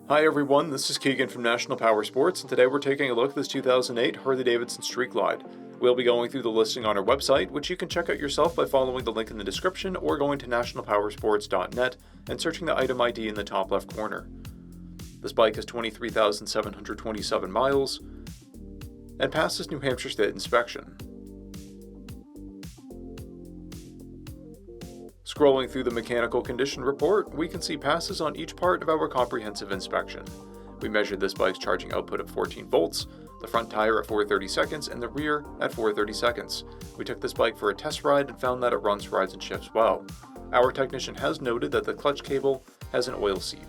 Hi everyone, this is Keegan from National Powersports, and today we're taking a look at this 2008 Harley-Davidson Street Glide. We'll be going through the listing on our website, which you can check out yourself by following the link in the description or going to nationalpowersports.net and searching the item ID in the top left corner. This bike has 23,727 miles and passes New Hampshire State inspection. Scrolling through the mechanical condition report, we can see passes on each part of our comprehensive inspection. We measured this bike's charging output at 14 volts, the front tire at 430 seconds, and the rear at 430 seconds. We took this bike for a test ride and found that it runs, rides, and shifts well. Our technician has noted that the clutch cable has an oil seep.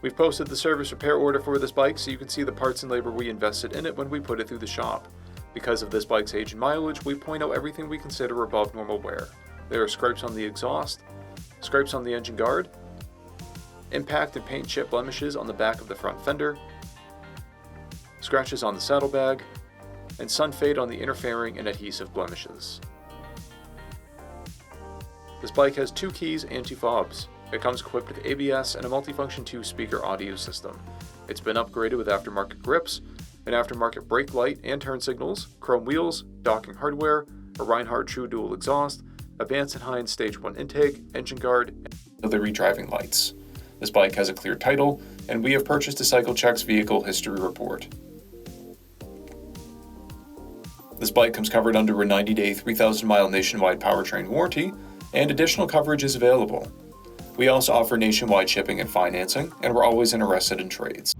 We've posted the service repair order for this bike so you can see the parts and labor we invested in it when we put it through the shop. Because of this bike's age and mileage, we point out everything we consider above normal wear. There are scrapes on the exhaust, scrapes on the engine guard, impact and paint chip blemishes on the back of the front fender, scratches on the saddlebag, and sun fade on the interfering and adhesive blemishes. This bike has 2 keys and 2 fobs. It comes equipped with ABS and a multifunction 2-speaker audio system. It's been upgraded with aftermarket grips, an aftermarket brake light and turn signals, chrome wheels, docking hardware, a Reinhardt True Dual exhaust, a Vance & Hines Stage 1 intake, engine guard, and auxiliary driving lights. This bike has a clear title, and we have purchased a CycleCheck's vehicle history report. This bike comes covered under a 90-day, 3,000-mile nationwide powertrain warranty, and additional coverage is available. We also offer nationwide shipping and financing, and we're always interested in trades.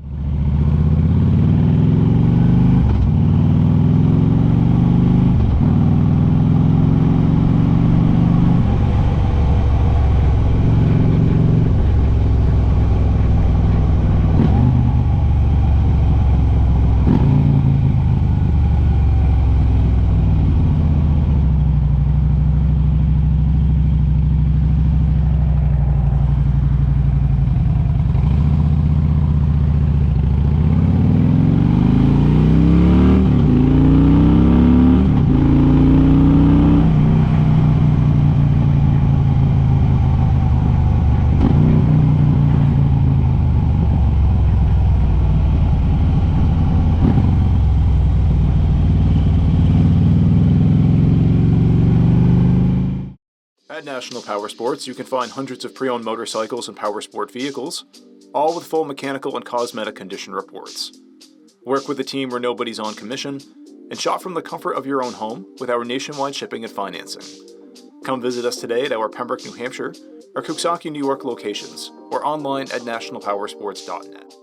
At National Powersports, you can find hundreds of pre-owned motorcycles and powersport vehicles, all with full mechanical and cosmetic condition reports. Work with a team where nobody's on commission, and shop from the comfort of your own home with our nationwide shipping and financing. Come visit us today at our Pembroke, New Hampshire, or Coxsackie, New York locations, or online at nationalpowersports.net.